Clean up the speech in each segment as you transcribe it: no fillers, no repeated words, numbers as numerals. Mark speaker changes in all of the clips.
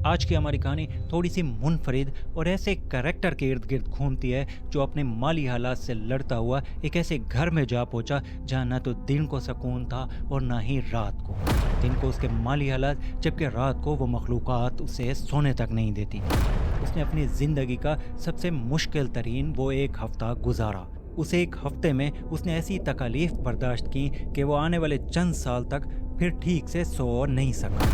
Speaker 1: आज की हमारी कहानी थोड़ी सी मुनफरिद और ऐसे कैरेक्टर के इर्द गिर्द घूमती है जो अपने माली हालात से लड़ता हुआ एक ऐसे घर में जा पहुंचा जहां ना तो दिन को सुकून था और ना ही रात को। दिन को उसके माली हालात, जबकि रात को वो मखलूक़ात उसे सोने तक नहीं देती। उसने अपनी ज़िंदगी का सबसे मुश्किल तरीन वो एक हफ्ता गुजारा। उस एक हफ्ते में उसने ऐसी तकालीफ बर्दाश्त की कि वो आने वाले चंद साल तक फिर ठीक से सो नहीं सका।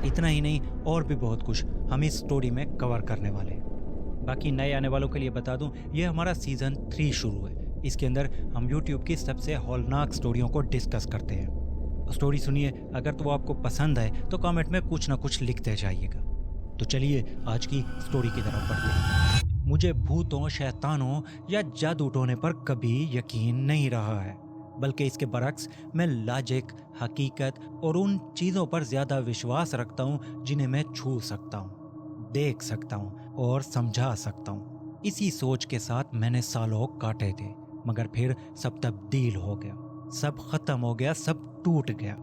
Speaker 1: इतना ही नहीं, और भी बहुत कुछ हम इस स्टोरी में कवर करने वाले हैं। बाकी नए आने वालों के लिए बता दूं, ये हमारा सीज़न 3 शुरू है। इसके अंदर हम YouTube की सबसे हौलनाक स्टोरियों को डिस्कस करते हैं। स्टोरी सुनिए, अगर तो वो आपको पसंद आए तो कमेंट में कुछ ना कुछ लिखते जाइएगा। तो चलिए आज की स्टोरी की तरफ बढ़ते हैं। मुझे भूतों, शैतानों या जादू टोने पर कभी यकीन नहीं रहा है, बल्कि इसके बरक्स मैं लॉजिक, हकीकत और उन चीज़ों पर ज़्यादा विश्वास रखता हूँ जिन्हें मैं छू सकता हूँ, देख सकता हूँ और समझा सकता हूँ। इसी सोच के साथ मैंने सालों काटे थे, मगर फिर सब तब्दील हो गया, सब ख़त्म हो गया, सब टूट गया।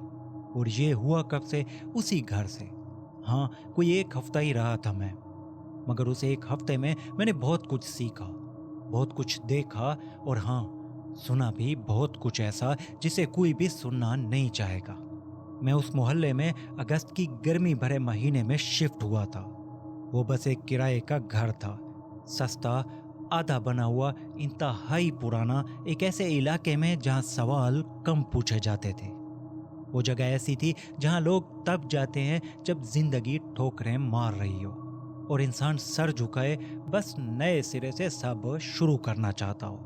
Speaker 1: और ये हुआ कब से? उसी घर से। हाँ, कोई एक हफ्ता ही रहा था मैं, मगर उस एक हफ्ते में मैंने बहुत कुछ सीखा, बहुत कुछ देखा और हाँ, सुना भी बहुत कुछ ऐसा जिसे कोई भी सुनना नहीं चाहेगा। मैं उस मोहल्ले में अगस्त की गर्मी भरे महीने में शिफ्ट हुआ था। वो बस एक किराए का घर था, सस्ता, आधा बना हुआ, इंतहाई पुराना, एक ऐसे इलाके में जहां सवाल कम पूछे जाते थे। वो जगह ऐसी थी जहां लोग तब जाते हैं जब जिंदगी ठोकरें मार रही हो और इंसान सर झुकाए बस नए सिरे से सब शुरू करना चाहता हो।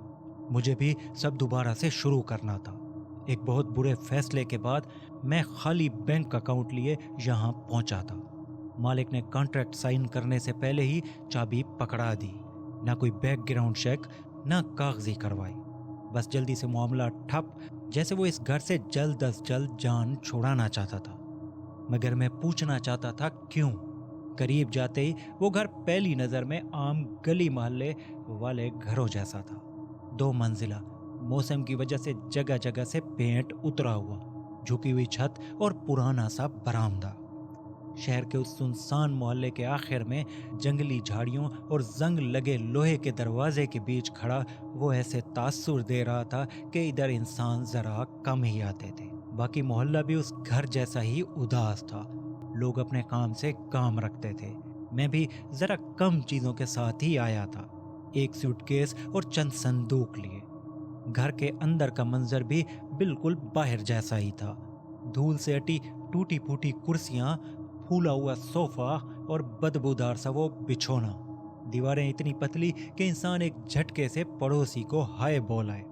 Speaker 1: मुझे भी सब दोबारा से शुरू करना था। एक बहुत बुरे फैसले के बाद मैं खाली बैंक अकाउंट लिए यहाँ पहुँचा था। मालिक ने कॉन्ट्रैक्ट साइन करने से पहले ही चाबी पकड़ा दी। ना कोई बैकग्राउंड चेक, ना कागजी कार्रवाई, बस जल्दी से मामला ठप, जैसे वो इस घर से जल्द अज जल्द जान छुड़ाना चाहता था। मगर मैं पूछना चाहता था क्यों। करीब जाते ही वो घर पहली नज़र में आम गली मोहल्ले वाले घरों जैसा था। 2 मंजिला, मौसम की वजह से जगह जगह से पेंट उतरा हुआ, झुकी हुई छत और पुराना सा बरामदा। शहर के उस सुनसान मोहल्ले के आखिर में जंगली झाड़ियों और जंग लगे लोहे के दरवाजे के बीच खड़ा वो ऐसे तासुर दे रहा था कि इधर इंसान जरा कम ही आते थे। बाकी मोहल्ला भी उस घर जैसा ही उदास था। लोग अपने काम से काम रखते थे। मैं भी जरा कम चीजों के साथ ही आया था, एक सूटकेस और चंद संदूक लिए। घर के अंदर का मंजर भी बिल्कुल बाहर जैसा ही था। धूल से अटी टूटी फूटी कुर्सियां, फूला हुआ सोफा और बदबूदार सा वो बिछोना। दीवारें इतनी पतली कि इंसान एक झटके से पड़ोसी को हाय बोलाए।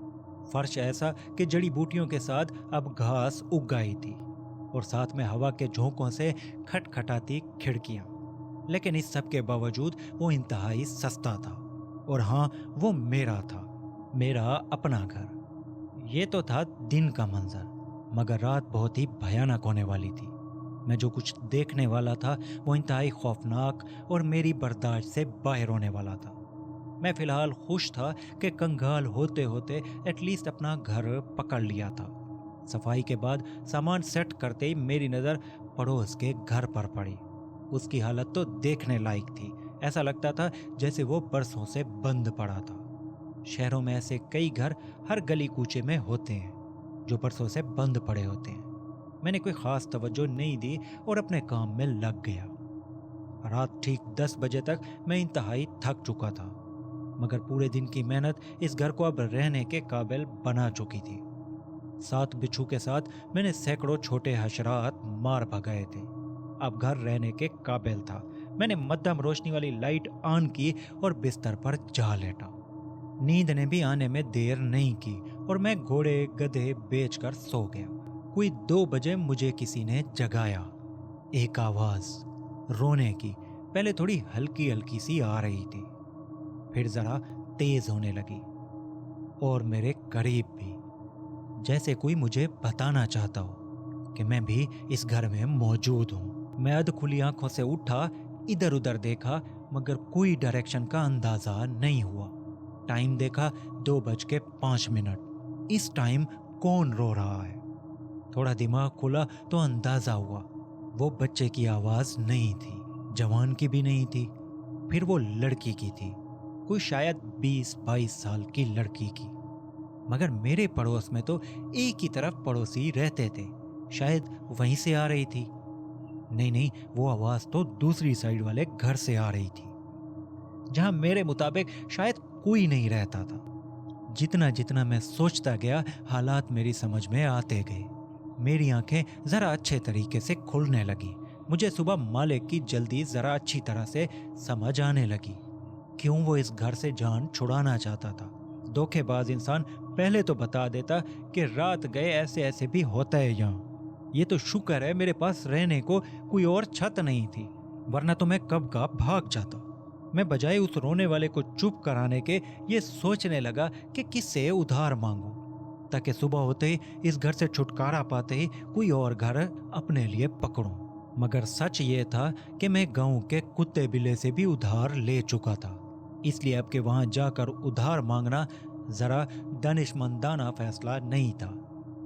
Speaker 1: फर्श ऐसा कि जड़ी बूटियों के साथ अब घास उग गई थी और साथ में हवा के झोंकों से खटखटाती खिड़कियां। लेकिन इस सब के बावजूद वो इंतहाई सस्ता था। और हाँ, वो मेरा था, मेरा अपना घर। ये तो था दिन का मंजर, मगर रात बहुत ही भयानक होने वाली थी। मैं जो कुछ देखने वाला था वो इंतहाई खौफनाक और मेरी बर्दाश्त से बाहर होने वाला था। मैं फिलहाल खुश था कि कंगाल होते होते एटलीस्ट अपना घर पकड़ लिया था। सफाई के बाद सामान सेट करते ही मेरी नज़र पड़ोस के घर पर पड़ी। उसकी हालत तो देखने लायक थी। ऐसा लगता था जैसे वो बरसों से बंद पड़ा था। शहरों में ऐसे कई घर हर गली कूचे में होते हैं जो बरसों से बंद पड़े होते हैं। मैंने कोई खास तवज्जो नहीं दी और अपने काम में लग गया। रात ठीक 10 बजे तक मैं इंतहाई थक चुका था, मगर पूरे दिन की मेहनत इस घर को अब रहने के काबिल बना चुकी थी। 7 बिच्छू के साथ मैंने सैकड़ों छोटे हशरात मार भगाए थे। अब घर रहने के काबिल था। मैंने मध्यम रोशनी वाली लाइट ऑन की और बिस्तर पर जा लेटा। नींद ने भी आने में देर नहीं की और मैं घोड़े गधे बेचकर सो गया। कोई 2 बजे मुझे किसी ने जगाया। एक आवाज रोने की, पहले थोड़ी हल्की हल्की सी आ रही थी, फिर जरा तेज होने लगी और मेरे करीब भी, जैसे कोई मुझे बताना चाहता हो कि मैं भी इस घर में मौजूद हूँ। मैं अध खुली आंखों से उठा, इधर उधर देखा, मगर कोई डायरेक्शन का अंदाजा नहीं हुआ। टाइम देखा, 2:05। इस टाइम कौन रो रहा है? थोड़ा दिमाग खुला तो अंदाजा हुआ वो बच्चे की आवाज नहीं थी। जवान की भी नहीं थी, फिर वो लड़की की थी, कोई शायद 20-22 साल की लड़की की। मगर मेरे पड़ोस में तो एक ही तरफ पड़ोसी रहते थे, शायद वहीं से आ रही थी। नहीं नहीं, वो आवाज तो दूसरी साइड वाले घर से आ रही थी, जहां मेरे मुताबिक शायद कोई नहीं रहता था। जितना जितना मैं सोचता गया, हालात मेरी समझ में आते गए। मेरी आंखें जरा अच्छे तरीके से खुलने लगी। मुझे सुबह मालिक की जल्दी जरा अच्छी तरह से समझ आने लगी। क्यों वो इस घर से जान छुड़ाना चाहता था। धोखेबाज इंसान पहले तो बता देता कि रात गए ऐसे ऐसे भी होता है यहाँ। ये तो शुक्र है मेरे पास रहने को कोई और छत नहीं थी, वरना तो मैं कब का भाग जाता। मैं बजाय उस रोने वाले को चुप कराने के ये सोचने लगा कि किससे उधार मांगूं, ताकि सुबह होते ही इस घर से छुटकारा पाते ही कोई और घर अपने लिए पकड़ूं। मगर सच ये था कि मैं गांव के कुत्ते बिल्ले से भी उधार ले चुका था, इसलिए अब के वहां जाकर उधार मांगना जरा दानिशमंदाना फैसला नहीं था।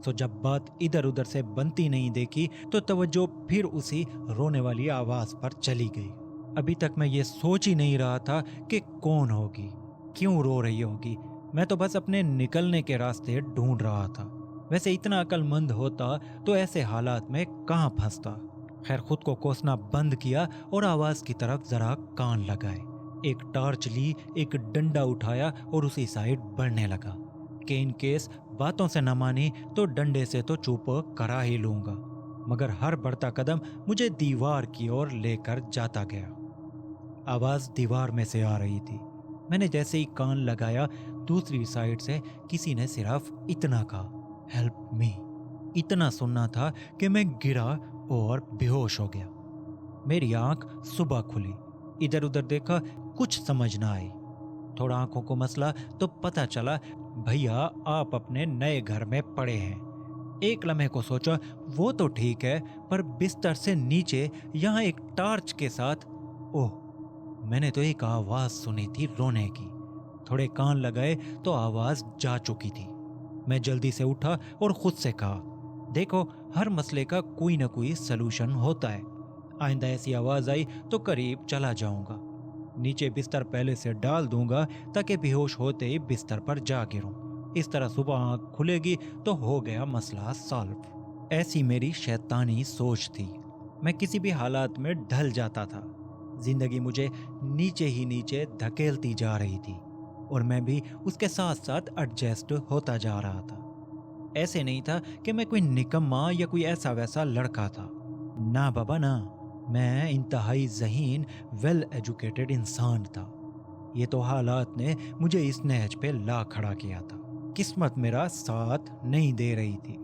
Speaker 1: तो जब बात इधर उधर से बनती नहीं देखी तो तवज्जो फिर उसी रोने वाली आवाज पर चली गई। अभी तक मैं ये सोच ही नहीं रहा था कि कौन होगी, क्यों रो रही होगी। मैं तो बस अपने निकलने के रास्ते ढूंढ रहा था। वैसे इतना अक्लमंद होता तो ऐसे हालात में कहाँ फंसता। खैर, खुद को कोसना बंद किया और आवाज की तरफ जरा कान लगाए। एक टॉर्च ली, एक डंडा उठाया और उसी साइड बढ़ने लगा कि इन केस बातों से न मानी तो डंडे से तो चुप करा ही लूंगा। मगर हर बढ़ता कदम मुझे दीवार की ओर लेकर जाता गया। आवाज दीवार में से आ रही थी। मैंने जैसे ही कान लगाया, दूसरी साइड से किसी ने सिर्फ इतना कहा, हेल्प मी। इतना सुनना था कि मैं गिरा और बेहोश हो गया। मेरी आंख सुबह खुली, इधर उधर देखा, कुछ समझ ना आई। थोड़ा आंखों को मसला तो पता चला भैया आप अपने नए घर में पड़े हैं। एक लम्हे को सोचा वो तो ठीक है, पर बिस्तर से नीचे यहाँ एक टॉर्च के साथ, ओह, मैंने तो एक आवाज सुनी थी रोने की। थोड़े कान लगाए तो आवाज जा चुकी थी। मैं जल्दी से उठा और खुद से कहा, देखो हर मसले का कोई ना कोई सलूशन होता है। आइंदा ऐसी आवाज आई तो करीब चला जाऊंगा, नीचे बिस्तर पहले से डाल दूंगा ताकि बेहोश होते ही बिस्तर पर जा गिरूं। इस तरह सुबह आंख खुलेगी तो हो गया मसला सॉल्व। ऐसी मेरी शैतानी सोच थी। मैं किसी भी हालात में ढल जाता था। जिंदगी मुझे नीचे ही नीचे धकेलती जा रही थी और मैं भी उसके साथ साथ एडजस्ट होता जा रहा था। ऐसे नहीं था कि मैं कोई निकम्मा या कोई ऐसा वैसा लड़का था। ना बाबा ना, मैं इंतहाई ज़हीन वेल एजुकेटेड इंसान था। ये तो हालात ने मुझे इस नहज पे ला खड़ा किया था। किस्मत मेरा साथ नहीं दे रही थी।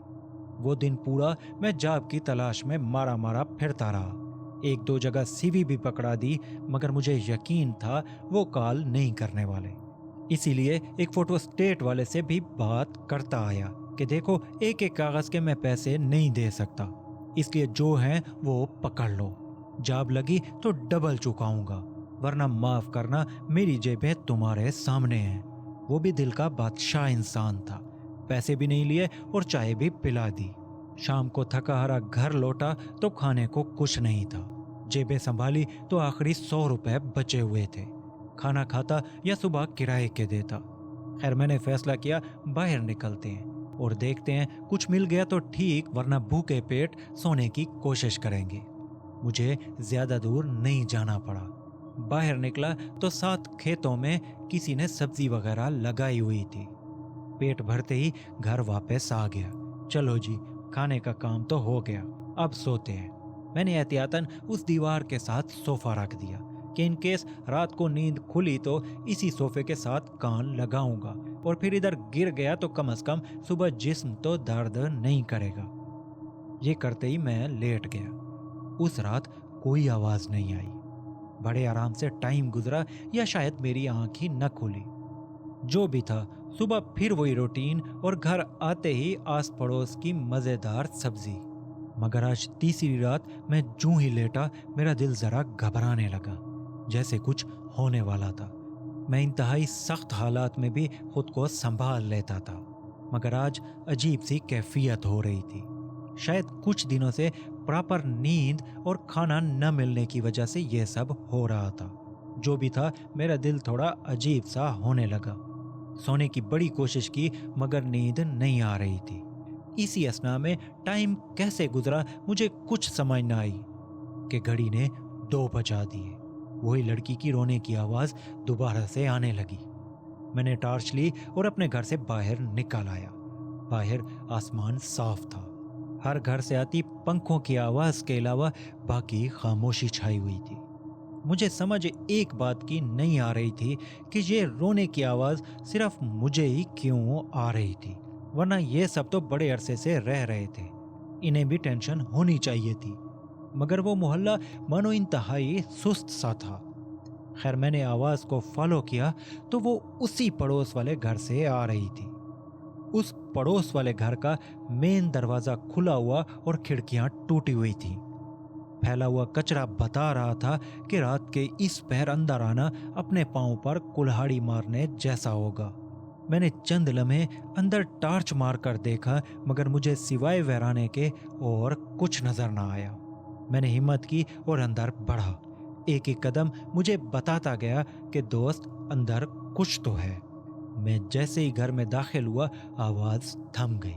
Speaker 1: वो दिन पूरा मैं जॉब की तलाश में मारा मारा फिरता रहा। एक दो जगह सीवी भी पकड़ा दी, मगर मुझे यकीन था वो कॉल नहीं करने वाले। इसीलिए एक फोटो स्टेट वाले से भी बात करता आया कि देखो एक एक कागज के मैं पैसे नहीं दे सकता, इसलिए जो है वो पकड़ लो। जॉब लगी तो डबल चुकाऊंगा, वरना माफ करना मेरी जेबें तुम्हारे सामने हैं। वो भी दिल का बादशाह इंसान था। पैसे भी नहीं लिए और चाय भी पिला दी। शाम को थका हारा घर लौटा तो खाने को कुछ नहीं था। जेबें संभाली तो आखिरी 100 रुपए बचे हुए थे। खाना खाता या सुबह किराए के देता। खैर, मैंने फैसला किया बाहर निकलते हैं और देखते हैं, कुछ मिल गया तो ठीक, वरना भूखे पेट सोने की कोशिश करेंगे। मुझे ज्यादा दूर नहीं जाना पड़ा। बाहर निकला तो 7 खेतों में किसी ने सब्जी वगैरह लगाई हुई थी। पेट भरते ही घर वापस आ गया। चलो जी, खाने का काम तो हो गया, अब सोते हैं। मैंने एहतियातन उस दीवार के साथ सोफा रख दिया कि इन केस रात को नींद खुली तो इसी सोफे के साथ कान लगाऊंगा, और फिर इधर गिर गया तो कम से कम सुबह जिस्म तो दर्द नहीं करेगा। ये करते ही मैं लेट गया। उस रात कोई आवाज नहीं आई। बड़े आराम से टाइम गुजरा, या शायद मेरी आंख ही न खुली। जो भी था, सुबह फिर वही रूटीन और घर आते ही आस पड़ोस की मजेदार सब्जी। मगर आज तीसरी रात मैं जूं ही लेटा, मेरा दिल जरा घबराने लगा, जैसे कुछ होने वाला था। मैं इंतहाई सख्त हालात में भी खुद को संभाल लेता था, मगर आज अजीब सी कैफियत हो रही थी। शायद कुछ दिनों से प्रॉपर नींद और खाना न मिलने की वजह से ये सब हो रहा था। जो भी था, मेरा दिल थोड़ा अजीब सा होने लगा। सोने की बड़ी कोशिश की मगर नींद नहीं आ रही थी। इसी असना में टाइम कैसे गुजरा मुझे कुछ समझ न आई कि घड़ी ने 2 बजा दिए। वही लड़की की रोने की आवाज दोबारा से आने लगी। मैंने टॉर्च ली और अपने घर से बाहर निकल आया। बाहर आसमान साफ था। हर घर से आती पंखों की आवाज के अलावा बाकी खामोशी छाई हुई थी। मुझे समझ एक बात की नहीं आ रही थी कि ये रोने की आवाज सिर्फ मुझे ही क्यों आ रही थी, वरना ये सब तो बड़े अरसे से रह रहे थे। इन्हें भी टेंशन होनी चाहिए थी, मगर वो मोहल्ला मानो इंतहाई सुस्त सा था। खैर, मैंने आवाज को फॉलो किया तो वो उसी पड़ोस वाले घर से आ रही थी। उस पड़ोस वाले घर का मेन दरवाजा खुला हुआ और खिड़कियां टूटी हुई थी। फैला हुआ कचरा बता रहा था कि रात के इस पहर अंदर आना अपने पांव पर कुल्हाड़ी मारने जैसा होगा। मैंने चंद लम्हे अंदर टॉर्च मारकर देखा, मगर मुझे सिवाय वहराने के और कुछ नजर ना आया। मैंने हिम्मत की और अंदर बढ़ा। एक एक कदम मुझे बताता गया कि दोस्त, अंदर कुछ तो है। मैं जैसे ही घर में दाखिल हुआ, आवाज थम गई।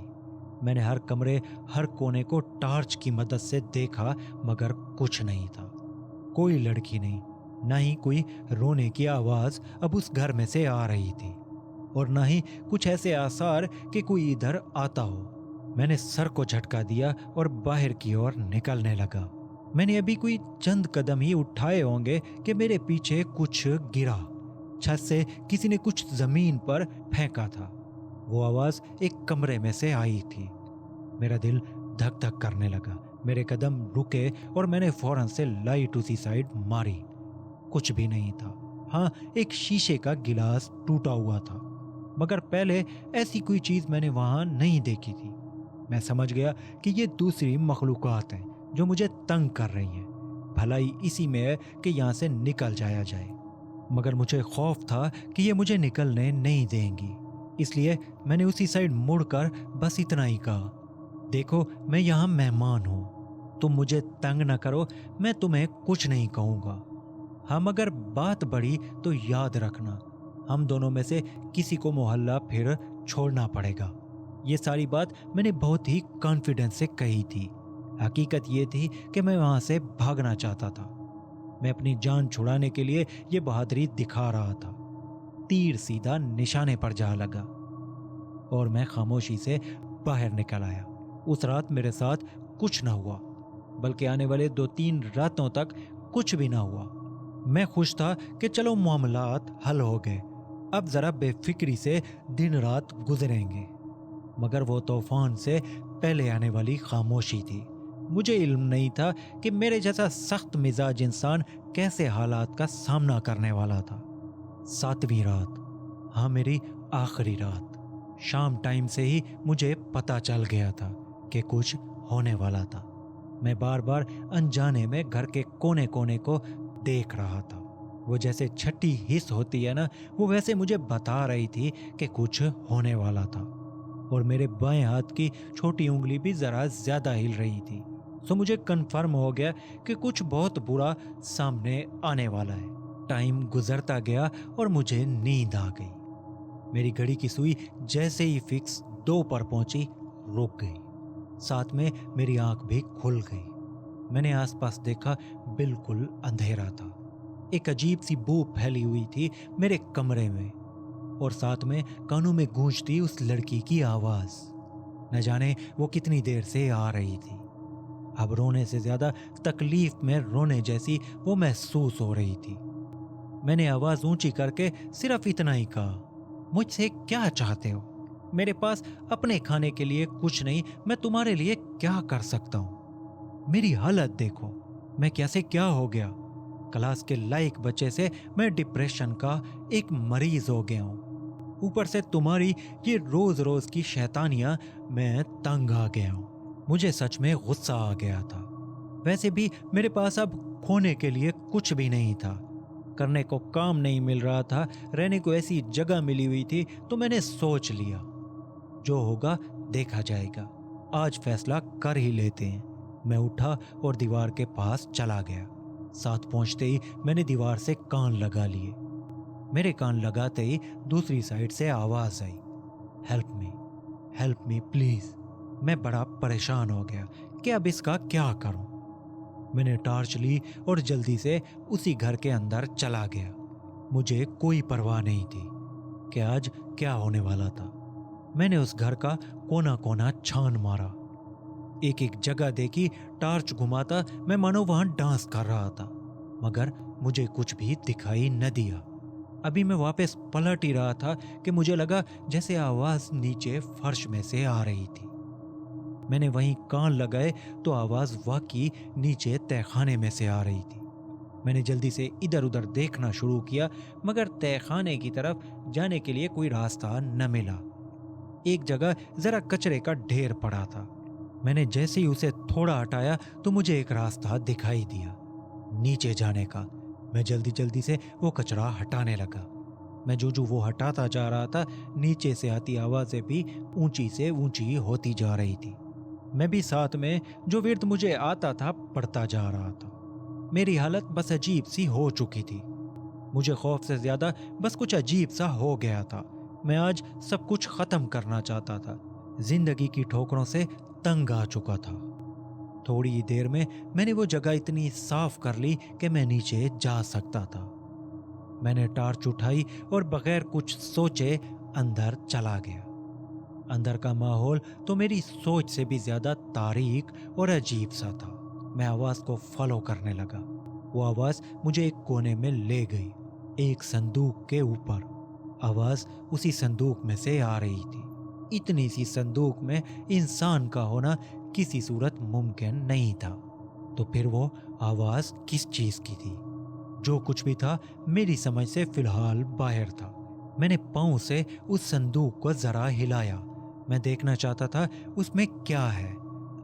Speaker 1: मैंने हर कमरे, हर कोने को टॉर्च की मदद से देखा, मगर कुछ नहीं था। कोई लड़की नहीं, ना ही कोई रोने की आवाज अब उस घर में से आ रही थी, और ना ही कुछ ऐसे आसार कि कोई इधर आता हो। मैंने सर को झटका दिया और बाहर की ओर निकलने लगा। मैंने अभी कोई चंद कदम ही उठाए होंगे कि मेरे पीछे कुछ गिरा। छत से किसी ने कुछ जमीन पर फेंका था। वो आवाज एक कमरे में से आई थी। मेरा दिल धक धक करने लगा। मेरे कदम रुके और मैंने फौरन से लाइट उसी साइड मारी। कुछ भी नहीं था। हाँ, एक शीशे का गिलास टूटा हुआ था, मगर पहले ऐसी कोई चीज मैंने वहां नहीं देखी थी। मैं समझ गया कि ये दूसरी मखलूकात हैं जो मुझे तंग कर रही हैं। भलाई इसी में है कि यहाँ से निकल जाया जाए, मगर मुझे खौफ था कि ये मुझे निकलने नहीं देंगी। इसलिए मैंने उसी साइड मुड़कर बस इतना ही कहा, देखो, मैं यहाँ मेहमान हूँ, तुम मुझे तंग न करो, मैं तुम्हें कुछ नहीं कहूँगा। हाँ, मगर बात बढ़ी तो याद रखना, हम दोनों में से किसी को मोहल्ला फिर छोड़ना पड़ेगा। ये सारी बात मैंने बहुत ही कॉन्फिडेंस से कही थी। हकीकत ये थी कि मैं वहाँ से भागना चाहता था। मैं अपनी जान छुड़ाने के लिए ये बहादुरी दिखा रहा था। तीर सीधा निशाने पर जा लगा और मैं खामोशी से बाहर निकल आया। उस रात मेरे साथ कुछ ना हुआ, बल्कि आने वाले 2-3 रातों तक कुछ भी ना हुआ। मैं खुश था कि चलो मामलात हल हो गए, अब जरा बेफिक्री से दिन रात गुजरेंगे। मगर वो तूफान से पहले आने वाली खामोशी थी। मुझे इल्म नहीं था कि मेरे जैसा सख्त मिजाज इंसान कैसे हालात का सामना करने वाला था। 7वीं रात, हाँ मेरी आखिरी रात। शाम टाइम से ही मुझे पता चल गया था कि कुछ होने वाला था। मैं बार बार अनजाने में घर के कोने कोने को देख रहा था। वो जैसे छठी हिस्स होती है ना, वो वैसे मुझे बता रही थी कि कुछ होने वाला था। और मेरे बाएं हाथ की छोटी उंगली भी जरा ज्यादा हिल रही थी। सो मुझे कंफर्म हो गया कि कुछ बहुत बुरा सामने आने वाला है। टाइम गुजरता गया और मुझे नींद आ गई। मेरी घड़ी की सुई जैसे ही फिक्स 2 पर पहुंची, रुक गई। साथ में मेरी आंख भी खुल गई। मैंने आसपास देखा, बिल्कुल अंधेरा था। एक अजीब सी बू फैली हुई थी मेरे कमरे में, और साथ में कानों में गूंजती उस लड़की की आवाज। न जाने वो कितनी देर से आ रही थी। अब रोने से ज्यादा तकलीफ में रोने जैसी वो महसूस हो रही थी। मैंने आवाज ऊंची करके सिर्फ इतना ही कहा, मुझसे क्या चाहते हो? मेरे पास अपने खाने के लिए कुछ नहीं, मैं तुम्हारे लिए क्या कर सकता हूं? मेरी हालत देखो, मैं कैसे क्या हो गया। क्लास के लायक बच्चे से मैं डिप्रेशन का एक मरीज हो गया हूं। ऊपर से तुम्हारी ये रोज रोज की शैतानियां, मैं तंग आ गया हूं। मुझे सच में गुस्सा आ गया था। वैसे भी मेरे पास अब खोने के लिए कुछ भी नहीं था। करने को काम नहीं मिल रहा था, रहने को ऐसी जगह मिली हुई थी, तो मैंने सोच लिया जो होगा देखा जाएगा, आज फैसला कर ही लेते हैं। मैं उठा और दीवार के पास चला गया। साथ पहुंचते ही मैंने दीवार से कान लगा लिए। मेरे कान लगाते ही दूसरी साइड से आवाज आई, हेल्प मी प्लीज। मैं बड़ा परेशान हो गया कि अब इसका क्या करूं। मैंने टॉर्च ली और जल्दी से उसी घर के अंदर चला गया। मुझे कोई परवाह नहीं थी कि आज क्या होने वाला था। मैंने उस घर का कोना कोना छान मारा, एक एक जगह देखी, टॉर्च घुमाता मैं मानो वहां डांस कर रहा था, मगर मुझे कुछ भी दिखाई न दिया। अभी मैं वापस पलट ही रहा था कि मुझे लगा जैसे आवाज नीचे फर्श में से आ रही थी। मैंने वहीं कान लगाए तो आवाज वाकई नीचे तहखाने में से आ रही थी। मैंने जल्दी से इधर उधर देखना शुरू किया, मगर तहखाने की तरफ जाने के लिए कोई रास्ता न मिला। एक जगह जरा कचरे का ढेर पड़ा था। मैंने जैसे ही उसे थोड़ा हटाया तो मुझे एक रास्ता दिखाई दिया नीचे जाने का। मैं जल्दी जल्दी से वो कचरा हटाने लगा। मैं जो वो हटाता जा रहा था, नीचे से आती आवाजें भी ऊंची से ऊंची होती जा रही थी। मैं भी साथ में जो विर्द मुझे आता था पढ़ता जा रहा था। मेरी हालत बस अजीब सी हो चुकी थी। मुझे खौफ से ज्यादा बस कुछ अजीब सा हो गया था। मैं आज सब कुछ खत्म करना चाहता था। जिंदगी की ठोकरों से तंग आ चुका था। थोड़ी ही देर में मैंने वो जगह इतनी साफ कर ली कि मैं नीचे जा सकता था। मैंने टॉर्च उठाई और बगैर कुछ सोचे अंदर चला गया। अंदर का माहौल तो मेरी सोच से भी ज्यादा तारीक और अजीब सा था। मैं आवाज को फॉलो करने लगा। वो आवाज मुझे एक कोने में ले गई, एक संदूक के ऊपर। आवाज उसी संदूक में से आ रही थी। इतनी सी संदूक में इंसान का होना किसी सूरत मुमकिन नहीं था। तो फिर वो आवाज किस चीज की थी? जो कुछ भी था मेरी समझ से फिलहाल बाहर था। मैंने पांव से उस संदूक को जरा हिलाया। मैं देखना चाहता था उसमें क्या है।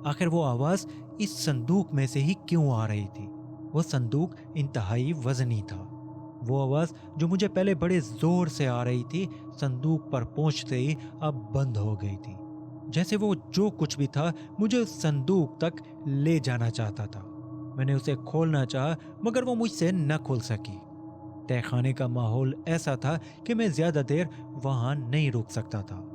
Speaker 1: आखिर वो आवाज इस संदूक में से ही क्यों आ रही थी? वो संदूक इंतहाई वजनी था। वो आवाज जो मुझे पहले बड़े जोर से आ रही थी, संदूक पर पहुंचते ही अब बंद हो गई थी। जैसे वो जो कुछ भी था मुझे उस संदूक तक ले जाना चाहता था। मैंने उसे खोलना चाहा, मगर वो मुझसे न खोल सकी। तहखाने का माहौल ऐसा था कि मैं ज्यादा देर वहां नहीं रुक सकता था।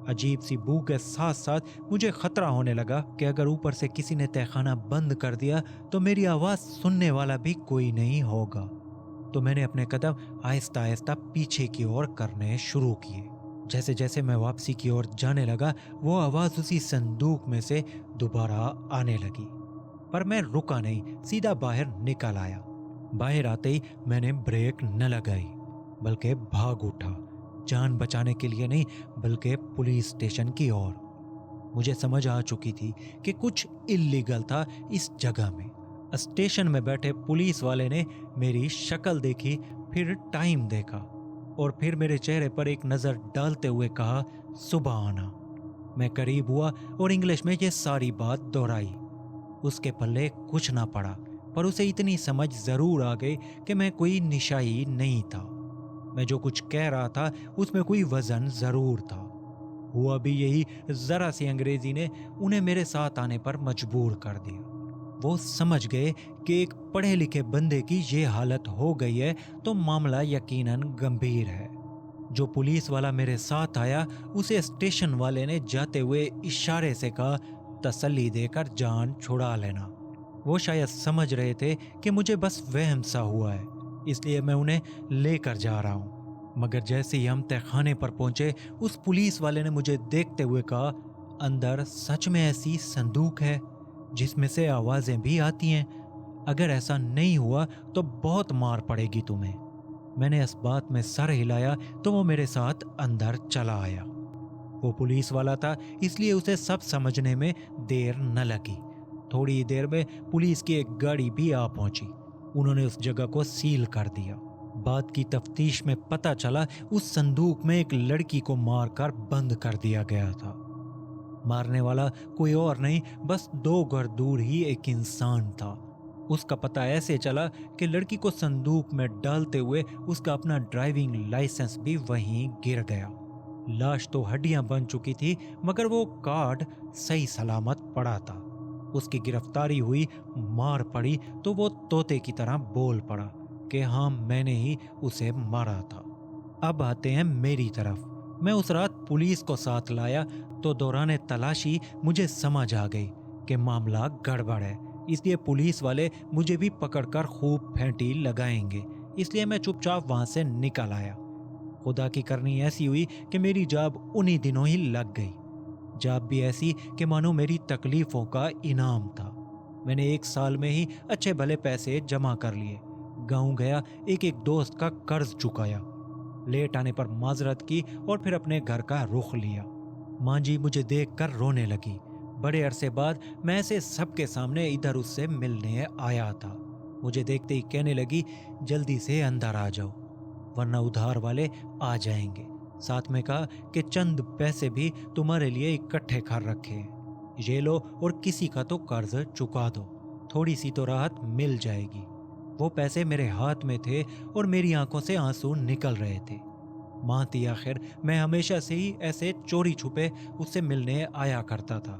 Speaker 1: अजीब सी बू के साथ साथ मुझे खतरा होने लगा कि अगर ऊपर से किसी ने तहखाना बंद कर दिया तो मेरी आवाज सुनने वाला भी कोई नहीं होगा। तो मैंने अपने कदम आहिस्ता आहिस्ता पीछे की ओर करने शुरू किए। जैसे जैसे मैं वापसी की ओर जाने लगा, वो आवाज उसी संदूक में से दोबारा आने लगी। पर मैं रुका नहीं, सीधा बाहर निकल आया। बाहर आते ही मैंने ब्रेक न लगाई, बल्कि भाग उठा, जान बचाने के लिए नहीं, बल्कि पुलिस स्टेशन की ओर। मुझे समझ आ चुकी थी कि कुछ इल्लीगल था इस जगह में। स्टेशन में बैठे पुलिस वाले ने मेरी शक्ल देखी, फिर टाइम देखा और फिर मेरे चेहरे पर एक नजर डालते हुए कहा, सुबह आना। मैं करीब हुआ और इंग्लिश में ये सारी बात दोहराई। उसके पल्ले कुछ ना पड़ा, पर उसे इतनी समझ जरूर आ गई कि मैं कोई निशाई नहीं था। मैं जो कुछ कह रहा था उसमें कोई वजन जरूर था। हुआ भी यही, जरा सी अंग्रेजी ने उन्हें मेरे साथ आने पर मजबूर कर दिया। वो समझ गए कि एक पढ़े लिखे बंदे की ये हालत हो गई है तो मामला यकीनन गंभीर है। जो पुलिस वाला मेरे साथ आया उसे स्टेशन वाले ने जाते हुए इशारे से कहा, तसल्ली देकर जान छुड़ा लेना। वो शायद समझ रहे थे कि मुझे बस वहम सा हुआ है, इसलिए मैं उन्हें लेकर जा रहा हूँ। मगर जैसे ही हम तहखाने पर पहुंचे, उस पुलिस वाले ने मुझे देखते हुए कहा, अंदर सच में ऐसी संदूक है जिसमें से आवाजें भी आती हैं? अगर ऐसा नहीं हुआ तो बहुत मार पड़ेगी तुम्हें। मैंने इस बात में सर हिलाया तो वो मेरे साथ अंदर चला आया। वो पुलिस वाला था, इसलिए उसे सब समझने में देर न लगी। थोड़ी देर में पुलिस की एक गाड़ी भी आ पहुंची। उन्होंने उस जगह को सील कर दिया। बाद की तफ्तीश में पता चला उस संदूक में एक लड़की को मारकर बंद कर दिया गया था। मारने वाला कोई और नहीं, बस 2 घर दूर ही एक इंसान था। उसका पता ऐसे चला कि लड़की को संदूक में डालते हुए उसका अपना ड्राइविंग लाइसेंस भी वहीं गिर गया। लाश तो हड्डियां बन चुकी थी, मगर वो कार्ड सही सलामत पड़ा था। اس کی گرفتاری ہوئی، مار پڑی تو وہ طوطے کی طرح بول پڑا کہ ہاں میں نے ہی اسے مارا تھا۔ اب آتے ہیں میری طرف۔ میں اس رات پولیس کو ساتھ لایا تو دوران تلاشی مجھے سمجھ آ گئی کہ معاملہ گڑبڑ ہے، اس لیے پولیس والے مجھے بھی پکڑ کر خوب پھینٹی لگائیں گے، اس لیے میں چپ چاپ وہاں سے نکل آیا۔ خدا کی کرنی ایسی ہوئی کہ میری جاب انہی دنوں ہی لگ گئی، جاب بھی ایسی کہ مانو میری تکلیفوں کا انعام تھا۔ میں نے 1 سال میں ہی اچھے بھلے پیسے جمع کر لیے، گاؤں گیا، ایک دوست کا قرض چکایا، لیٹ آنے پر معذرت کی اور پھر اپنے گھر کا رخ لیا۔ ماں جی مجھے دیکھ کر رونے لگی۔ بڑے عرصے بعد میں ایسے سب کے سامنے ادھر اس سے ملنے آیا تھا۔ مجھے دیکھتے ہی کہنے لگی جلدی سے اندر آ جاؤ ورنہ ادھار والے آ جائیں گے۔ ساتھ میں کہا کہ چند پیسے بھی تمہارے لیے اکٹھے کر رکھے ہیں، یہ لو اور کسی کا تو قرض چکا دو، تھوڑی سی تو راحت مل جائے گی۔ وہ پیسے میرے ہاتھ میں تھے اور میری آنکھوں سے آنسو نکل رہے تھے۔ ماں تھی آخر، میں ہمیشہ سے ہی ایسے چوری چھپے اس سے ملنے آیا کرتا تھا،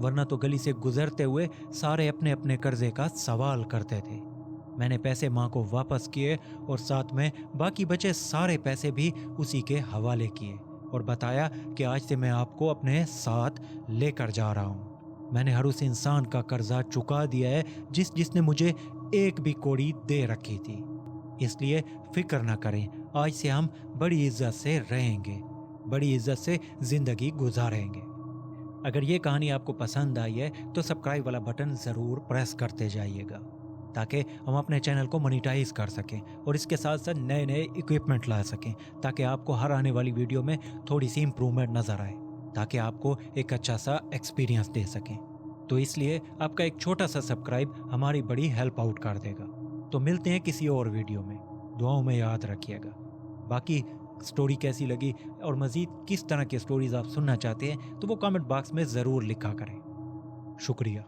Speaker 1: ورنہ تو گلی سے گزرتے ہوئے سارے اپنے اپنے قرضے کا سوال کرتے تھے۔ میں نے پیسے ماں کو واپس کیے اور ساتھ میں باقی بچے سارے پیسے بھی اسی کے حوالے کیے اور بتایا کہ آج سے میں آپ کو اپنے ساتھ لے کر جا رہا ہوں۔ میں نے ہر اس انسان کا قرضہ چکا دیا ہے جس نے مجھے ایک بھی کوڑی دے رکھی تھی، اس لیے فکر نہ کریں، آج سے ہم بڑی عزت سے رہیں گے، بڑی عزت سے زندگی گزاریں گے۔ اگر یہ کہانی آپ کو پسند آئی ہے تو سبسکرائب والا بٹن ضرور پریس کرتے جائیے گا تاکہ ہم اپنے چینل کو مونیٹائز کر سکیں اور اس کے ساتھ ساتھ نئے نئے اکوپمنٹ لا سکیں تاکہ آپ کو ہر آنے والی ویڈیو میں تھوڑی سی امپرومنٹ نظر آئے، تاکہ آپ کو ایک اچھا سا ایکسپیرینس دے سکیں۔ تو اس لیے آپ کا ایک چھوٹا سا سبسکرائب ہماری بڑی ہیلپ آؤٹ کر دے گا۔ تو ملتے ہیں کسی اور ویڈیو میں، دعاؤں میں یاد رکھیے گا۔ باقی سٹوری کیسی لگی اور مزید کس طرح کی سٹوریز آپ سننا چاہتے ہیں تو وہ کامنٹ باکس میں ضرور لکھا کریں۔ شکریہ۔